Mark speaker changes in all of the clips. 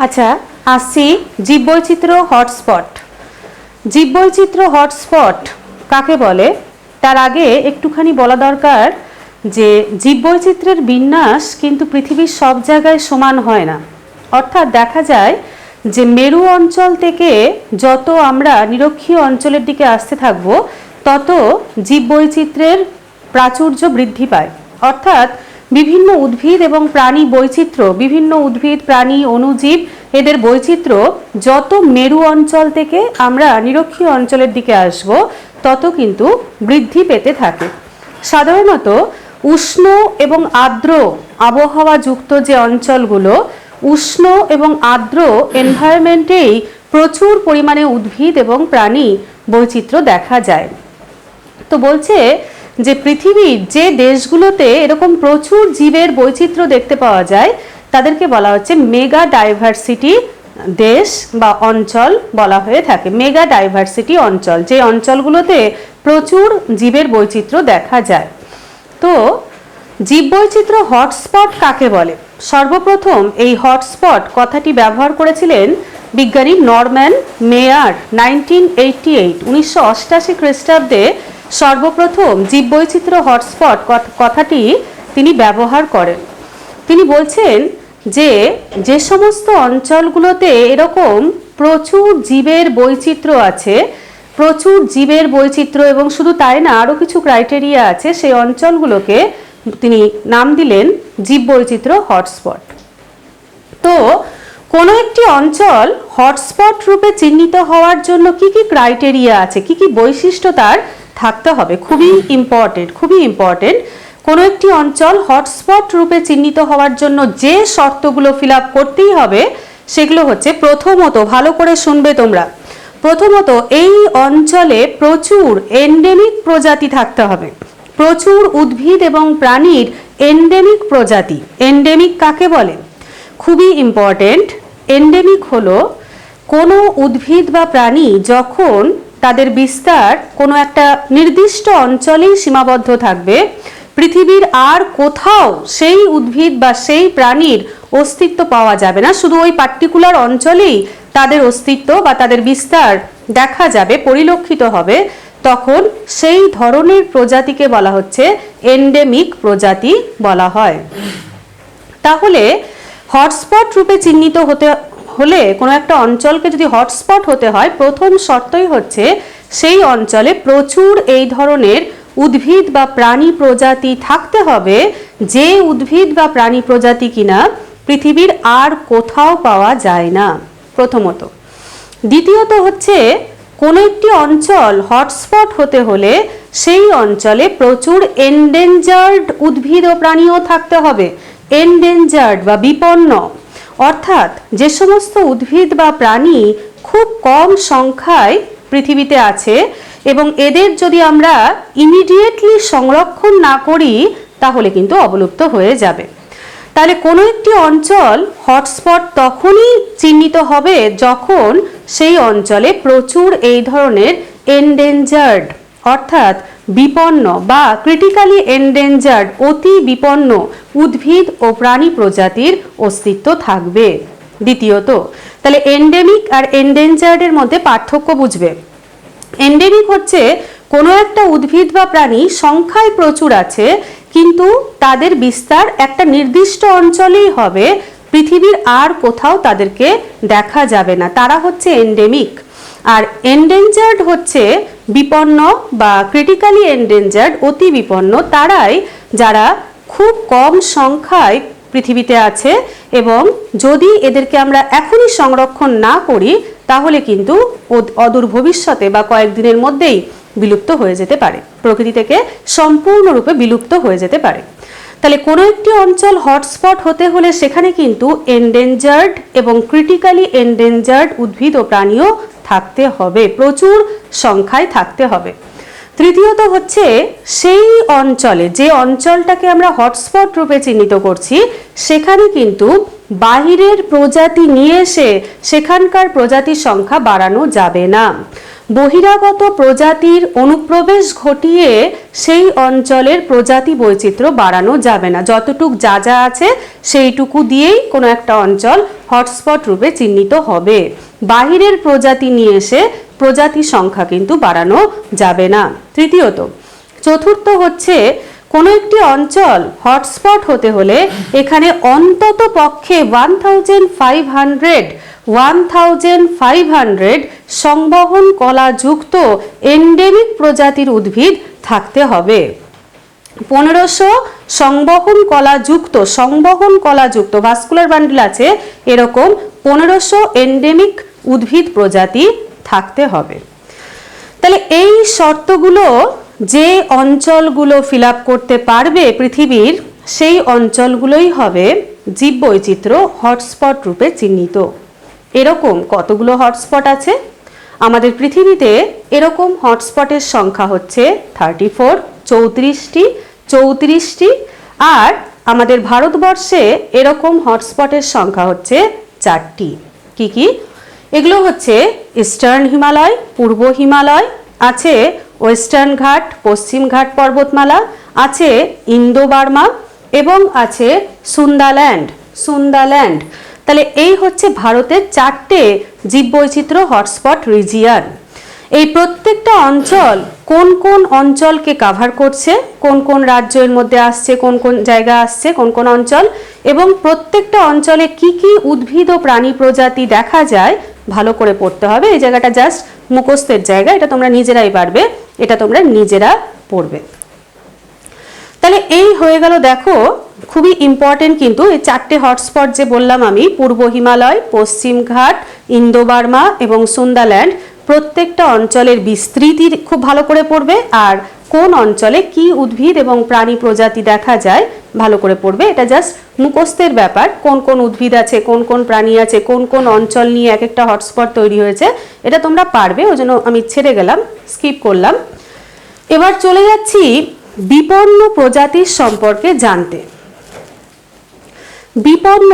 Speaker 1: আচ্ছা, আসছি জীববৈচিত্র্য হটস্পট। জীববৈচিত্র্য হটস্পট কাকে বলে তার আগে একটুখানি বলা দরকার যে জীববৈচিত্র্যের বিন্যাস কিন্তু পৃথিবীর সব জায়গায় সমান হয় না। অর্থাৎ দেখা যায় যে মেরু অঞ্চল থেকে যত আমরা নিরক্ষীয় অঞ্চলের দিকে আসতে থাকব তত জীববৈচিত্র্যের প্রাচুর্য বৃদ্ধি পায়। অর্থাৎ বিভিন্ন উদ্ভিদ এবং প্রাণী বৈচিত্র্য, বিভিন্ন উদ্ভিদ প্রাণী অণুজীব এদের বৈচিত্র্য যত মেরু অঞ্চল থেকে আমরা নিরক্ষীয় অঞ্চলের দিকে আসব তত কিন্তু বৃদ্ধি পেতে থাকে। সাধারণত উষ্ণ এবং আর্দ্র আবহাওয়াযুক্ত যে অঞ্চলগুলো, উষ্ণ এবং আর্দ্র এনভায়রনমেন্টেই প্রচুর পরিমাণে উদ্ভিদ এবং প্রাণী বৈচিত্র্য দেখা যায়। তো বলছে যে পৃথিবীর যে দেশগুলোতে এরকম প্রচুর জীবের বৈচিত্র্য দেখতে পাওয়া যায় তাদেরকে বলা হচ্ছে মেগা ডাইভার্সিটি দেশ বা অঞ্চল বলা হয়ে থাকে। মেগা ডাইভার্সিটি অঞ্চল, যে অঞ্চলগুলোতে প্রচুর জীবের বৈচিত্র্য দেখা যায়। তো জীববৈচিত্র্য হটস্পট কাকে বলে? সর্বপ্রথম এই হটস্পট কথাটি ব্যবহার করেছিলেন বিজ্ঞানী নরম্যান মেয়ার 1988 খ্রিস্টাব্দে সর্বপ্রথম জীববৈচিত্র্য হটস্পট কথাটি তিনি ব্যবহার করেন। তিনি বলছেন যে যে সমস্ত অঞ্চলগুলোতে এরকম প্রচুর জীবের বৈচিত্র্য আছে, প্রচুর জীবের বৈচিত্র্য এবং শুধু তাই না আরও কিছু ক্রাইটেরিয়া আছে, সেই অঞ্চলগুলোকে তিনি নাম দিলেন জীববৈচিত্র্য হটস্পট। তো কোনো একটি অঞ্চল হটস্পট রূপে চিহ্নিত হওয়ার জন্য কি কি ক্রাইটেরিয়া আছে, কি কি বৈশিষ্ট্য তার থাকতে হবে, খুবই ইম্পর্টেন্ট। কোনো একটি অঞ্চল হটস্পট রূপে চিহ্নিত হওয়ার জন্য যে শর্তগুলো ফিল আপ করতেই হবে সেগুলো হচ্ছে, প্রথমত, ভালো করে শুনবে তোমরা, প্রথমত এই অঞ্চলে প্রচুর এন্ডেমিক প্রজাতি থাকতে হবে। প্রচুর উদ্ভিদ এবং প্রাণীর এন্ডেমিক প্রজাতি। এন্ডেমিক কাকে বলে? খুবই ইম্পর্টেন্ট। এন্ডেমিক হলো কোনো উদ্ভিদ বা প্রাণী যখন তাদের বিস্তার কোনো একটা নির্দিষ্ট অঞ্চলেই সীমাবদ্ধ থাকবে, পৃথিবীর আর কোথাও সেই উদ্ভিদ বা সেই প্রাণীর অস্তিত্ব পাওয়া যাবে না, শুধু ওই পার্টিকুলার অঞ্চলেই তাদের অস্তিত্ব বা তাদের বিস্তার দেখা যাবে, পরিলক্ষিত হবে, তখন সেই ধরনের প্রজাতিকে বলা হচ্ছে এন্ডেমিক প্রজাতি বলা হয়। তাহলে হটস্পট রূপে চিহ্নিত হতে হলে, কোনো একটা অঞ্চলকে যদি হটস্পট হতে হয়, প্রথম শর্তই হচ্ছে সেই অঞ্চলে প্রচুর এই ধরনের উদ্ভিদ বা প্রাণী প্রজাতি থাকতে হবে, যে উদ্ভিদ বা প্রাণী প্রজাতি কিনা পৃথিবীর আর কোথাও পাওয়া যায় না, প্রথমত। দ্বিতীয়ত হচ্ছে কোনো একটি অঞ্চল হটস্পট হতে হলে সেই অঞ্চলে প্রচুর এন্ডেঞ্জার্ড উদ্ভিদ ও প্রাণীও থাকতে হবে। এন্ডেঞ্জার্ড বা বিপন্ন, অর্থাৎ যে সমস্ত উদ্ভিদ বা প্রাণী খুব কম সংখ্যায় পৃথিবীতে আছে এবং এদের যদি আমরা ইমিডিয়েটলি সংরক্ষণ না করি তাহলে কিন্তু অবলুপ্ত হয়ে যাবে। তাহলে কোনো একটি অঞ্চল হটস্পট তখনই চিহ্নিত হবে যখন সেই অঞ্চলে প্রচুর এই ধরনের এন্ডেঞ্জার্ড অর্থাৎ বিপন্ন বা ক্রিটিক্যালি এন্ডেঞ্জার্ড অতি বিপন্ন উদ্ভিদ ও প্রাণী প্রজাতির অস্তিত্ব থাকবে। দ্বিতীয়ত, তাহলে এন্ডেমিক আর এন্ডেঞ্জার্ডের মধ্যে পার্থক্য বুঝবে। এন্ডেমিক হচ্ছে কোনো একটা উদ্ভিদ বা প্রাণী সংখ্যায় প্রচুর আছে কিন্তু তাদের বিস্তার একটা নির্দিষ্ট অঞ্চলেই হবে, পৃথিবীর আর কোথাও তাদেরকে দেখা যাবে না, তারা হচ্ছে এন্ডেমিক। আর এন্ডেঞ্জার্ড হচ্ছে বিপন্ন বা ক্রিটিক্যালি এন্ডেঞ্জার্ড অতি বিপন্ন, তারাই যারা খুব কম সংখ্যায় পৃথিবীতে আছে এবং যদি এদেরকে আমরা এখনই সংরক্ষণ না করি তাহলে কিন্তু অদূর ভবিষ্যতে বা কয়েকদিনের মধ্যেই বিলুপ্ত হয়ে যেতে পারে, প্রকৃতি থেকে সম্পূর্ণরূপে বিলুপ্ত হয়ে যেতে পারে। তাহলে কোনো একটি অঞ্চল হটস্পট হতে হলে সেখানে কিন্তু এন্ডেঞ্জার্ড এবং ক্রিটিক্যালি এন্ডেঞ্জার্ড উদ্ভিদ ও প্রাণীও থাকতে হবে, প্রচুর সংখ্যায় থাকতে হবে। তৃতীয়ত হচ্ছে সেই অঞ্চলে, যে অঞ্চলটাকে আমরা হটস্পট রূপে চিহ্নিত করছি, সেখানে কিন্তু বাহিরের প্রজাতি নিয়ে এসে সেখানকার প্রজাতির সংখ্যা বাড়ানো যাবে না। বহিরাগত প্রজাতির অনুপ্রবেশ ঘটিয়ে সেই অঞ্চলের প্রজাতি বৈচিত্র্য বাড়ানো যাবে না। যতটুক যা যা আছে সেইটুকু দিয়েই কোনো একটা অঞ্চল হটস্পট রূপে চিহ্নিত হবে। বাহিরের প্রজাতি নিয়ে এসে প্রজাতি সংখ্যা কিন্তু বাড়ানো যাবে না। তৃতীয়ত, চতুর্থ হচ্ছে কোনো একটি অঞ্চল হটস্পট হতে হলে এখানে অন্তত পক্ষে 1500 সংবহন কলাযুক্ত এন্ডেমিক প্রজাতির উদ্ভিদ থাকতে হবে। 1500 সংবহন কলাযুক্ত ভাস্কুলার বান্ডিল আছে এরকম 1500 এন্ডেমিক উদ্ভিদ প্রজাতি থাকতে হবে। তাহলে এই শর্তগুলো যে অঞ্চলগুলো ফিল আপ করতে পারবে পৃথিবীর, সেই অঞ্চলগুলোই হবে জীববৈচিত্র্য হটস্পট রূপে চিহ্নিত। এরকম কতগুলো হটস্পট আছে আমাদের পৃথিবীতে? এরকম হটস্পটের সংখ্যা হচ্ছে 34, 34টি। আর আমাদের ভারতবর্ষে এরকম হটস্পটের সংখ্যা হচ্ছে 4টি। কি কি? এগুলো হচ্ছে ইস্টার্ন হিমালয়, পূর্ব হিমালয়, আছে ওয়েস্টার্ন ঘাট, পশ্চিম ঘাট পর্বতমালা, আছে ইন্দো বার্মা এবং আছে সুন্দাল্যান্ড। তাহলে এই হচ্ছে ভারতের 4টে জীববৈচিত্র্য হটস্পট রিজিয়ন। এই প্রত্যেকটা অঞ্চল কোন কোন অঞ্চলকে কাভার করছে, কোন কোন রাজ্যের মধ্যে আসছে, কোন কোন জায়গা আসছে, কোন কোন অঞ্চল, এবং প্রত্যেকটা অঞ্চলে কি কি উদ্ভিদ ও প্রাণী প্রজাতি দেখা যায় ভালো করে পড়তে হবে। এই জায়গাটা জাস্ট মুখস্থের জায়গা, এটা তোমরা নিজেরাই পারবে, এটা তোমরা নিজেরা পড়বে। তাহলে এই হয়ে গেল, দেখো খুবই ইম্পর্টেন্ট কিন্তু এই 4টে হটস্পট যে বললাম আমি, পূর্ব হিমালয়, পশ্চিম ঘাট, ইন্দো বার্মা এবং সুন্দাল্যান্ড, প্রত্যেকটা অঞ্চলের বিস্তৃতি খুব ভালো করে পড়বে, আর কোন অঞ্চলে কি উদ্ভিদ এবং প্রাণী প্রজাতি দেখা যায় ভালো করে পড়বে। এটা জাস্ট মুখস্থের ব্যাপার, কোন কোন উদ্ভিদ আছে, কোন কোন প্রাণী আছে, কোন কোন অঞ্চল নিয়ে এক একটা হটস্পট তৈরি হয়েছে, এটা তোমরা পারবে, ওই জন্য আমি ছেড়ে গেলাম, স্কিপ করলাম। এবার চলে যাচ্ছি বিপন্ন প্রজাতির সম্পর্কে জানতে। বিপন্ন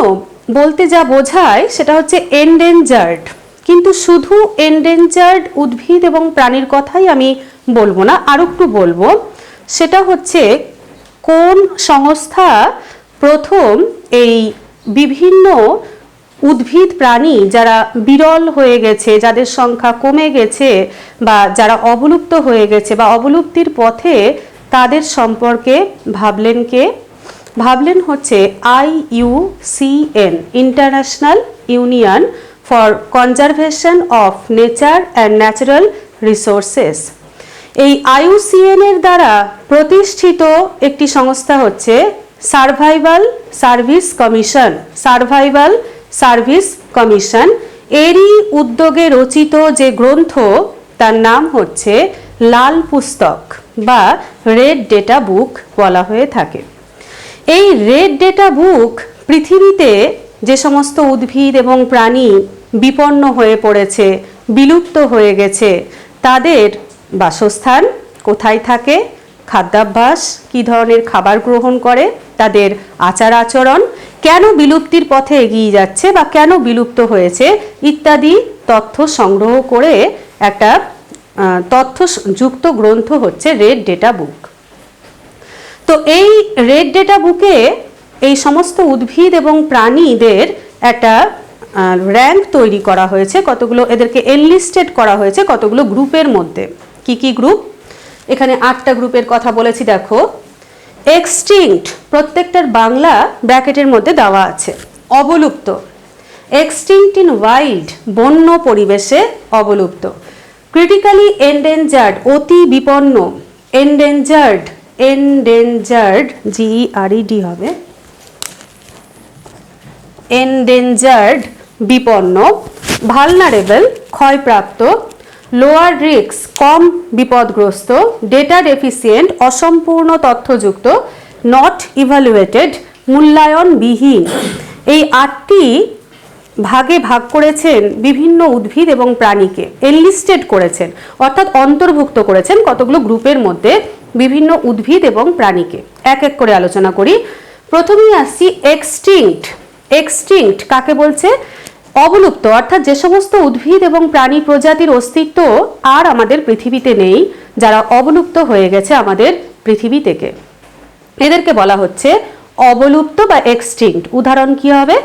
Speaker 1: বলতে যা বোঝায় সেটা হচ্ছে এন্ডেঞ্জার্ড, কিন্তু শুধু এন্ডেঞ্জার্ড উদ্ভিদ এবং প্রাণীর কথাই আমি বলবো না, আরো একটু বলবো। সেটা হচ্ছে কোন সংস্থা প্রথম এই বিভিন্ন উদ্ভিদ প্রাণী যারা বিরল হয়ে গেছে, যাদের সংখ্যা কমে গেছে, বা যারা অবলুপ্ত হয়ে গেছে বা অবলুপ্তির পথে, তাদের সম্পর্কে ভাবলেন কে? ভাবলেন হচ্ছে IUCN, international union for conservation of nature and natural resources. এই IUCN এর দ্বারা প্রতিষ্ঠিত একটি সংস্থা হচ্ছে সার্ভাইভাল সার্ভিস কমিশন। এরই উদ্যোগে রচিত যে গ্রন্থ, তার নাম হচ্ছে লাল পুস্তক বা রেড ডেটা বুক বলা হয়ে থাকে। এই রেড ডেটা বুক পৃথিবীতে যে সমস্ত উদ্ভিদ এবং প্রাণী বিপন্ন হয়ে পড়েছে, বিলুপ্ত হয়ে গেছে, তাদের বাসস্থান কোথায় থাকে, খাদ্যাভ্যাস, কী ধরনের খাবার গ্রহণ করে, তাদের আচার আচরণ, কেন বিলুপ্তির পথে এগিয়ে যাচ্ছে বা কেন বিলুপ্ত হয়েছে ইত্যাদি তথ্য সংগ্রহ করে একটা তথ্যযুক্ত গ্রন্থ হচ্ছে রেড ডেটা বুক। তো এই রেড ডেটা বুকে এই সমস্ত উদ্ভিদ এবং প্রাণীদের একটা র্যাঙ্ক তৈরি করা হয়েছে, কতগুলো এদেরকে এনলিস্টেড করা হয়েছে কতগুলো গ্রুপের মধ্যে। কি কি গ্রুপ? এখানে 8টা গ্রুপের কথা বলেছি, দেখো। এক্সটিংক্ট, প্রত্যেকটার বাংলা ব্র্যাকেটের মধ্যে দেওয়া আছে। অবলুপ্ত, এক্সটিংক্ট ইন ওয়াইল্ড, বন্য পরিবেশে অবলুপ্ত। ক্রিটিক্যালি এন্ডেঞ্জার্ড, অতি বিপন্ন। এন্ডেঞ্জার্ড, GERD হবে, এন্ডেঞ্জার্ড বিপন্ন। ভালনারেবল, ক্ষয়প্রাপ্ত। লোয়ার রিস্ক, কম বিপদগ্রস্ত। ডেটা ডেফিসিয়েন্ট, অসম্পূর্ণ তথ্যযুক্ত। Not evaluated, মূল্যায়নবিহীন। এই 8টি ভাগে ভাগ করেছেন বিভিন্ন উদ্ভিদ এবং প্রাণীকে, এনলিস্টেড করেছেন অর্থাৎ অন্তর্ভুক্ত করেছেন কতগুলো গ্রুপের মধ্যে বিভিন্ন উদ্ভিদ এবং প্রাণীকে। এক এক করে আলোচনা করি। প্রথমেই আসছি এক্সটিংক্ট। এক্সটিংক্ট কাকে বলছে? অবলুপ্ত অর্থাৎ যে সমস্ত উদ্ভিদ এবং প্রাণী প্রজাতির অস্তিত্ব আর আমাদের পৃথিবীতে নেই, যারা অবলুপ্ত হয়ে গেছে আমাদের পৃথিবী থেকে, এদেরকে বলা হচ্ছে অবলুপ্ত বা এক্সটিংক্ট। উদাহরণ কি হবে?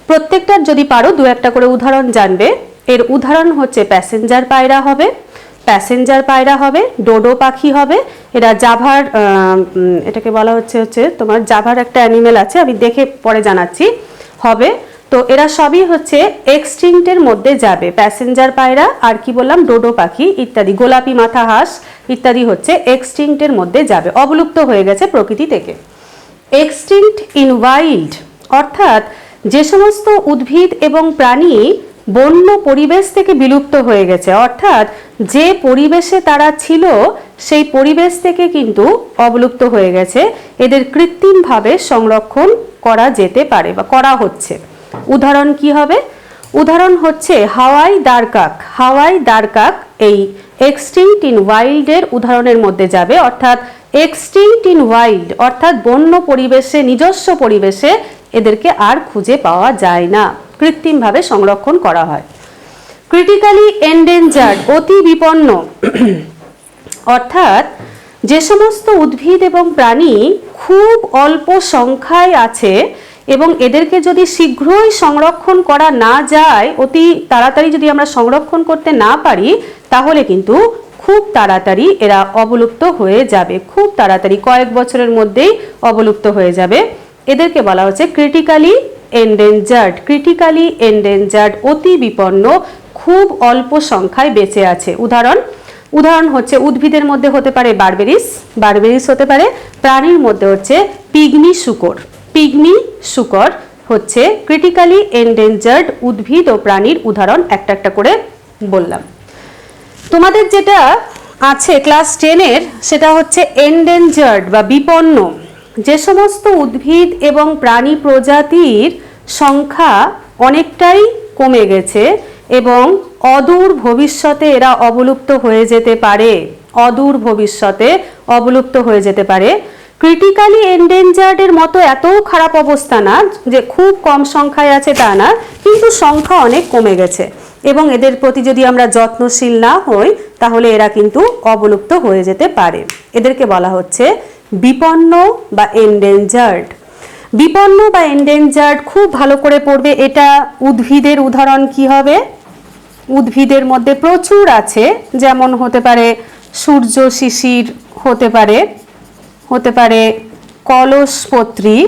Speaker 1: প্রত্যেকটার যদি পারো দু একটা করে উদাহরণ জানবে। এর উদাহরণ হচ্ছে প্যাসেঞ্জার পায়রা হবে, ডোডো পাখি হবে। এরা জাভার, এটাকে বলা হচ্ছে তোমার জাভার একটা অ্যানিমেল আছে, আমি দেখে পরে জানাচ্ছি, হবে। তো এরা সবই হচ্ছে এক্সটিংক্টের মধ্যে যাবে। প্যাসেঞ্জার পায়রা আর কি বললাম, ডোডো পাখি ইত্যাদি, গোলাপি মাথা হাঁস ইত্যাদি হচ্ছে এক্সটিংক্টের মধ্যে যাবে, অবলুপ্ত হয়ে গেছে প্রকৃতি থেকে। এক্সটিংক্ট ইন ওয়াইল্ড অর্থাৎ যে সমস্ত উদ্ভিদ এবং প্রাণী বন্য পরিবেশ থেকে বিলুপ্ত হয়ে গেছে, অর্থাৎ যে পরিবেশে তারা ছিল সেই পরিবেশ থেকে কিন্তু অবলুপ্ত হয়ে গেছে, এদের কৃত্রিমভাবে সংরক্ষণ করা যেতে পারে বা করা হচ্ছে। উদাহরণ কি হবে? উদাহরণ হচ্ছে হাওয়াই দারকাক এই এক্সটিংক্ট ইন ওয়াইল্ডের উদাহরণের মধ্যে যাবে। অর্থাৎ এক্সটিংক্ট ইন ওয়াইল্ড অর্থাৎ বন্য পরিবেশে, নিজস্ব পরিবেশে এদেরকে আর খুঁজে পাওয়া যায় না, কৃত্রিমভাবে সংরক্ষণ করা হয়। ক্রিটিক্যালি এন্ডেঞ্জার্ড অতি বিপন্ন অর্থাৎ যে সমস্ত উদ্ভিদ এবং প্রাণী খুব অল্প সংখ্যায় আছে এবং এদেরকে যদি শীঘ্রই সংরক্ষণ করা না যায়, অতি তাড়াতাড়ি যদি আমরা সংরক্ষণ করতে না পারি, তাহলে কিন্তু খুব তাড়াতাড়ি এরা অবলুপ্ত হয়ে যাবে, খুব তাড়াতাড়ি কয়েক বছরের মধ্যেই অবলুপ্ত হয়ে যাবে। এদেরকে বলা হচ্ছে ক্রিটিক্যালি এন্ডেঞ্জার্ড অতি বিপন্ন, খুব অল্প সংখ্যায় বেঁচে আছে। উদাহরণ হচ্ছে উদ্ভিদের মধ্যে হতে পারে বারবেরিস হতে পারে, প্রাণীর মধ্যে হচ্ছে পিগমি শুকর হচ্ছে ক্রিটিক্যালি এন্ডেঞ্জার্ড উদ্ভিদ ও প্রাণীর উদাহরণ। একটা একটা করে বললাম। তোমাদের যেটা আছে ক্লাস 10-এর, সেটা হচ্ছে এন্ডেঞ্জার্ড বা বিপন্ন। যে সমস্ত উদ্ভিদ এবং প্রাণী প্রজাতির সংখ্যা অনেকটাই কমে গেছে এবং অদূর ভবিষ্যতে এরা অবলুপ্ত হয়ে যেতে পারে। ক্রিটিক্যালি এন্ডেঞ্জার্ডের মতো এত খারাপ অবস্থা না যে খুব কম সংখ্যায় আছে তা না, কিন্তু সংখ্যা অনেক কমে গেছে এবং এদের প্রতি যদি আমরা যত্নশীল না হই তাহলে এরা কিন্তু অবলুপ্ত হয়ে যেতে পারে। এদেরকে বলা হচ্ছে বিপন্ন বা এন্ডেঞ্জার্ড। খুব ভালো করে পড়বে। এটা উদ্ভিদের উদাহরণ কি হবে? উদ্ভিদের মধ্যে প্রচুর আছে, যেমন হতে পারে সূর্য শিশির, হতে পারে কলসপত্রী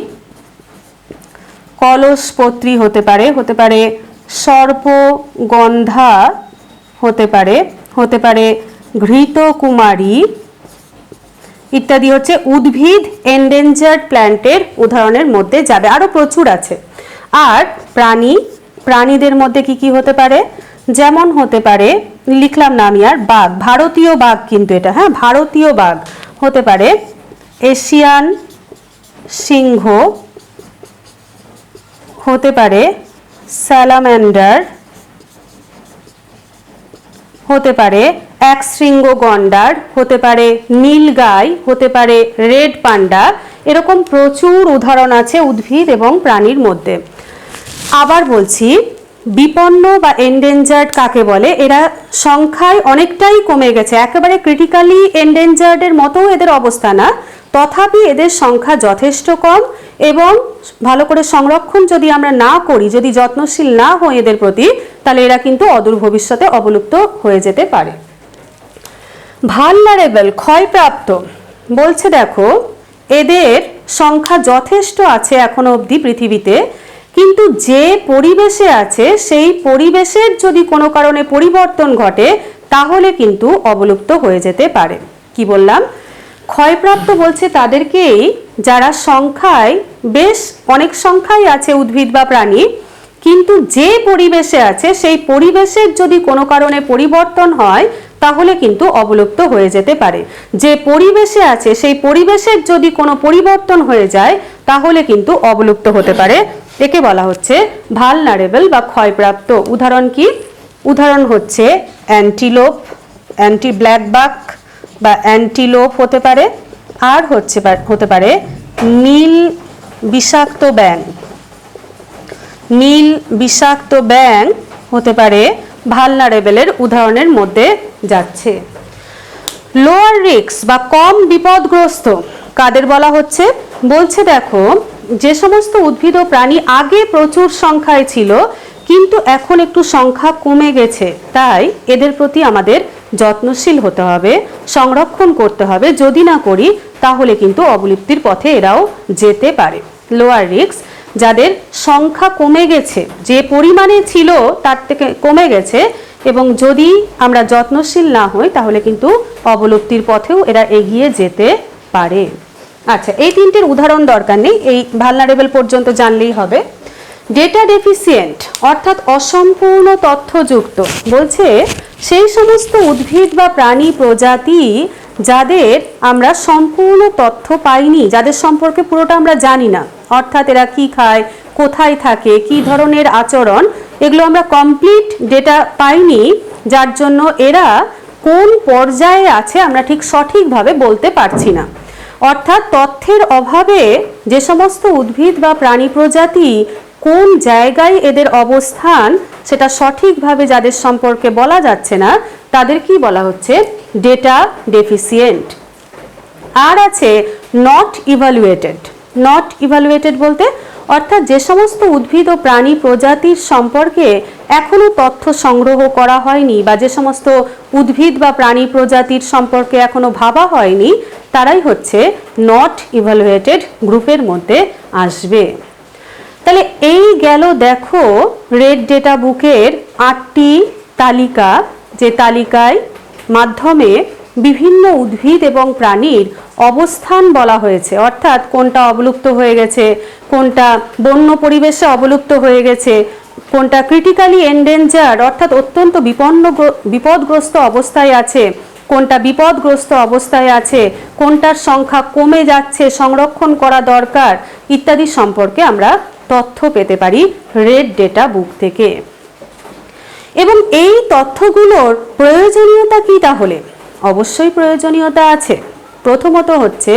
Speaker 1: হতে পারে সর্পগন্ধা হতে পারে ঘৃতকুমারী ইত্যাদি হচ্ছে উদ্ভিদ এন্ডেঞ্জার্ড প্ল্যান্টের উদাহরণের মধ্যে যাবে। আরো প্রচুর আছে। আর প্রাণীদের মধ্যে কি হতে পারে? যেমন হতে পারে, লিখলাম না আমি আর, বাঘ, ভারতীয় বাঘ কিন্তু এটা, হ্যাঁ, ভারতীয় বাঘ হতে পারে, এশিয়ান সিংহ হতে পারে, স্যালামান্ডার হতে পারে, একশৃঙ্গ গন্ডার হতে পারে, নীলগাই হতে পারে, রেড পান্ডা। এরকম প্রচুর উদাহরণ আছে উদ্ভিদ এবং প্রাণীর মধ্যে। আবার বলছি, বিপন্ন বা এন্ডেঞ্জার্ড কাকে বলে? এরা সংখ্যায় অনেকটাই কমে গেছে, একেবারে ক্রিটিক্যালি এন্ডেঞ্জার্ডের মতো এদের অবস্থা না, তথাপি এদের সংখ্যা যথেষ্ট কম এবং ভালো করে সংরক্ষণ যদি আমরা না করি, যদি যত্নশীল না হই এদের প্রতি, তাহলে এরা কিন্তু অদূর ভবিষ্যতে অবলুপ্ত হয়ে যেতে পারে। ভালনারেবল ক্ষয়প্রাপ্ত বলছে, দেখো এদের সংখ্যা যথেষ্ট আছে এখনো অবধি পৃথিবীতে, কিন্তু যে পরিবেশে আছে সেই পরিবেশের যদি কোনো কারণে পরিবর্তন ঘটে তাহলে কিন্তু অবলুপ্ত হয়ে যেতে পারে। কি বললাম? ক্ষয়প্রাপ্ত বলছে তাদেরকেই যারা সংখ্যায় বেশ অনেক সংখ্যায় আছে উদ্ভিদ বা প্রাণী, কিন্তু যে পরিবেশে আছে সেই পরিবেশের যদি কোনো কারণে পরিবর্তন হয় তাহলে কিন্তু অবলুপ্ত হয়ে যেতে পারে। যে পরিবেশে আছে সেই পরিবেশের যদি কোনো পরিবর্তন হয়ে যায় তাহলে কিন্তু অবলুপ্ত হতে পারে। একে বলা হচ্ছে ভালনারেবল বা ক্ষয়প্রাপ্ত। উদাহরণ কি? উদাহরণ হচ্ছে ব্ল্যাকবাক বা অ্যান্টিলোপ হতে পারে, আর হতে পারে নীল বিষাক্ত ব্যাঙ। নীল বিষাক্ত ব্যাঙ হতে পারে ভালনারেবলের উদাহরণের মধ্যে যাচ্ছে। লোয়ার রিস্ক বা কম বিপদগ্রস্ত কাদের বলা হচ্ছে? বলছে দেখো, যে সমস্ত উদ্ভিদ ও প্রাণী আগে প্রচুর সংখ্যায় ছিল কিন্তু এখন একটু সংখ্যা কমে গেছে, তাই এদের প্রতি আমাদের যত্নশীল হতে হবে, সংরক্ষণ করতে হবে। যদি না করি তাহলে কিন্তু অবলুপ্তির পথে এরাও যেতে পারে। লোয়ার রিস্ক, যাদের সংখ্যা কমে গেছে, যে পরিমাণে ছিল তার থেকে কমে গেছে, এবং যদি আমরা যত্নশীল না হই তাহলে কিন্তু অবলুপ্তির পথেও এরা এগিয়ে যেতে পারে। আচ্ছা, এই তিনটের উদাহরণ দরকার নেই, এই ভালনারেবল পর্যন্ত জানলেই হবে। ডেটা ডেফিসিয়েন্ট অর্থাৎ অসম্পূর্ণ তথ্যযুক্ত, বলছে সেই সমস্ত উদ্ভিদ বা প্রাণী প্রজাতি যাদের আমরা সম্পূর্ণ তথ্য পাইনি, যাদের সম্পর্কে পুরোটা আমরা জানি না, অর্থাৎ এরা কি খায়, কোথায় থাকে, কি ধরনের আচরণ, এগুলো আমরা কমপ্লিট ডেটা পাইনি, যার জন্য এরা কোন পর্যায়ে আছে আমরা ঠিক সঠিকভাবে বলতে পারছি না। অর্থাৎ তথ্যের অভাবে যে সমস্ত উদ্ভিদ বা প্রাণী প্রজাতি কোন জায়গায় এদের অবস্থান সেটা সঠিকভাবে যাদের সম্পর্কে বলা যাচ্ছে না, তাদের কি বলা হচ্ছে? Data deficient. আর আছে নট ইভালুয়েটেড। নট ইভালুয়েটেড বলতে অর্থাৎ যে সমস্ত উদ্ভিদ ও প্রাণী প্রজাতির সম্পর্কে এখনো তথ্য সংগ্রহ করা হয়নি, বা যে সমস্ত উদ্ভিদ বা প্রাণী প্রজাতির সম্পর্কে এখনো ভাবা হয়নি, তারাই হচ্ছে নট ইভালুয়েটেড গ্রুপের মধ্যে আসবে। তাহলে এই গেল দেখো রেড ডেটা বুকের 8টি তালিকা, যে তালিকায় মাধ্যমে বিভিন্ন উদ্ভিদ এবং প্রাণীর অবস্থান বলা হয়েছে, অর্থাৎ কোনটা অবলুপ্ত হয়ে গেছে, কোনটা বন্য পরিবেশে অবলুপ্ত হয়ে গেছে, কোনটা ক্রিটিক্যালি এন্ডেঞ্জার্ড অর্থাৎ অত্যন্ত বিপদগ্রস্ত অবস্থায় আছে, কোনটা বিপদগ্রস্ত অবস্থায় আছে, কোনটার সংখ্যা কমে যাচ্ছে, সংরক্ষণ করা দরকার, ইত্যাদি সম্পর্কে আমরা তথ্য পেতে পারি রেড ডেটা বুক থেকে। এবং এই তথ্যগুলোর প্রয়োজনীয়তা কি তাহলে? অবশ্যই প্রয়োজনীয়তা আছে। প্রথমত হচ্ছে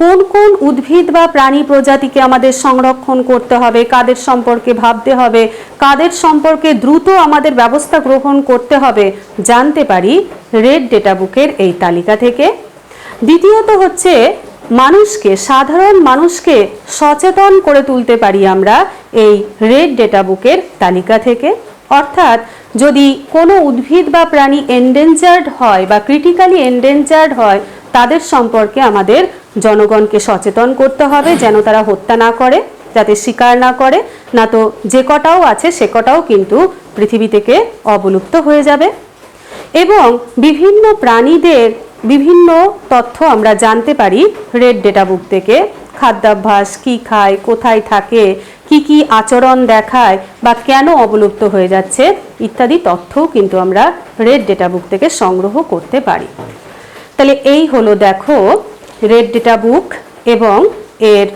Speaker 1: কোন কোন উদ্ভিদ বা প্রাণী প্রজাতিকে আমাদের সংরক্ষণ করতে হবে, কাদের সম্পর্কে ভাবতে হবে, কাদের সম্পর্কে দ্রুত আমাদের ব্যবস্থা গ্রহণ করতে হবে, জানতে পারি রেড ডেটা বুকের এই তালিকা থেকে। দ্বিতীয়ত হচ্ছে মানুষকে, সাধারণ মানুষকে সচেতন করে তুলতে পারি আমরা এই রেড ডেটা বুকের তালিকা থেকে। অর্থাৎ যদি কোনো উদ্ভিদ বা প্রাণী এন্ডেঞ্জার্ড হয় বা ক্রিটিক্যালি এন্ডেঞ্জার্ড হয়, তাদের সম্পর্কে আমাদের জনগণকে সচেতন করতে হবে যেন তারা হত্যা না করে, যাতে শিকার না করে, না তো যে কটাও আছে সে কটাও কিন্তু পৃথিবী থেকে অবলুপ্ত হয়ে যাবে। এবং বিভিন্ন প্রাণীদের বিভিন্ন তথ্য আমরা জানতে পারি রেড ডেটা বুক থেকে। খাদ্যাভ্যাস, কি খায়, কোথায় থাকে, কি কি আচরণ দেখায়, বা কেন অবলুপ্ত হয়ে যাচ্ছে, ইত্যাদি তথ্যও কিন্তু আমরা রেড ডেটা বুক থেকে সংগ্রহ করতে পারি। তাহলে এই হলো দেখো রেড ডেটা বুক। এবং এর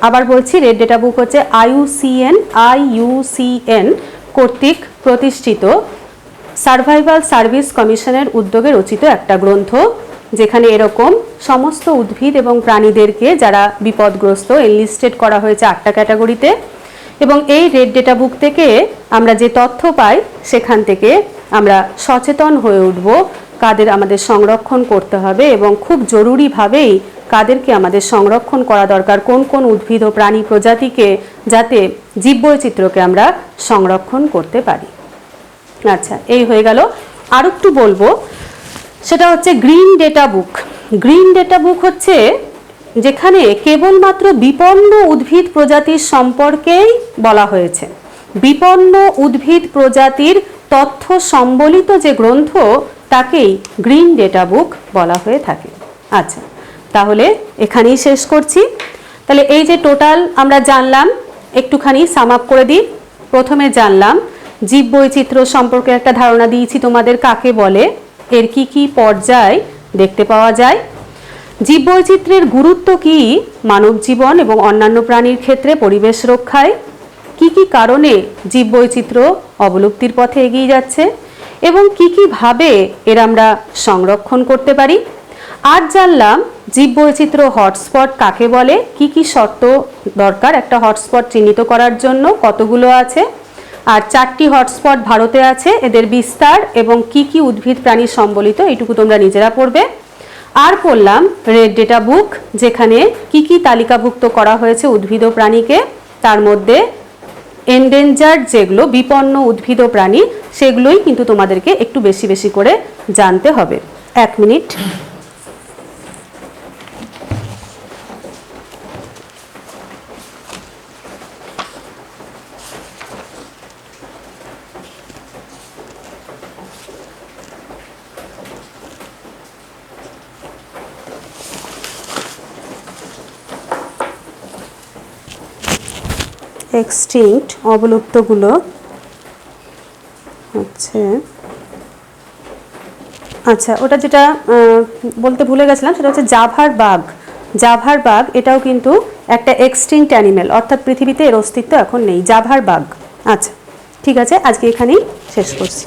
Speaker 1: আবার বলছি, রেড ডেটা বুক হচ্ছে IUCN কর্তৃক প্রতিষ্ঠিত সার্ভাইভাল সার্ভিস কমিশনের উদ্যোগে রচিত একটা গ্রন্থ, যেখানে এরকম সমস্ত উদ্ভিদ এবং প্রাণীদেরকে যারা বিপদগ্রস্ত এনলিস্টেড করা হয়েছে 8টা ক্যাটাগরিতে। এবং এই রেড ডেটা বুক থেকে আমরা যে তথ্য পাই সেখান থেকে আমরা সচেতন হয়ে উঠব কাদের আমাদের সংরক্ষণ করতে হবে, এবং খুব জরুরিভাবেই কাদেরকে আমাদের সংরক্ষণ করা দরকার, কোন কোন উদ্ভিদ ও প্রাণী প্রজাতিকে, যাতে জীববৈচিত্র্যকে আমরা সংরক্ষণ করতে পারি। আচ্ছা, এই হয়ে গেল। আর একটু বলবো, সেটা হচ্ছে green data book. Green data book হচ্ছে যেখানে কেবলমাত্র বিপন্ন উদ্ভিদ প্রজাতির সম্পর্কেই বলা হয়েছে। বিপন্ন উদ্ভিদ প্রজাতির তথ্য সম্বলিত যে গ্রন্থ তাকেই গ্রিন ডেটা বুক বলা হয়ে থাকে। আচ্ছা, তাহলে এখানেই শেষ করছি। তাহলে এই যে টোটাল আমরা জানলাম, একটুখানি সাম আপ করে দিই। প্রথমে জানলাম জীববৈচিত্র্য সম্পর্কে একটা ধারণা দিয়েছি তোমাদের, কাকে বলে, এর কি কি পর্যায় দেখতে পাওয়া যায়, জীববৈচিত্র্যের গুরুত্ব কি মানব জীবন এবং অন্যান্য প্রাণীর ক্ষেত্রে পরিবেশ রক্ষায়, কি কি কারণে জীববৈচিত্র্য অবলুপ্তির পথে এগিয়ে যাচ্ছে, এবং কি কি ভাবে এর আমরা সংরক্ষণ করতে পারি। আর জানলাম জীববৈচিত্র্য হটস্পট কাকে বলে, কি কি শর্ত দরকার একটা হটস্পট চিহ্নিত করার জন্য, কতগুলো আছে, আর 4টি হটস্পট ভারতে আছে, এদের বিস্তার এবং কি কি উদ্ভিদ প্রাণী সম্বলিত এইটুকু তোমরা নিজেরা পড়বে। আর পড়লাম রেড ডেটা বুক, যেখানে কি কি তালিকাভুক্ত করা হয়েছে উদ্ভিদ ও প্রাণীকে, তার মধ্যে এন্ডেঞ্জার্ড যেগুলো বিপন্ন উদ্ভিদ ও প্রাণী সেগুলোই কিন্তু তোমাদেরকে একটু বেশি বেশি করে জানতে হবে। 1 মিনিট। এক্সটিংক্ট অবলুপ্তগুলো হচ্ছে, আচ্ছা ওটা যেটা বলতে ভুলে গেছিলাম সেটা হচ্ছে জাভার বাঘ। জাভার বাঘ এটাও কিন্তু একটা এক্সটিংক্ট অ্যানিমেল, অর্থাৎ পৃথিবীতে এর অস্তিত্ব এখন নেই, জাভার বাঘ। আচ্ছা ঠিক আছে, আজকে এখানেই শেষ করছি।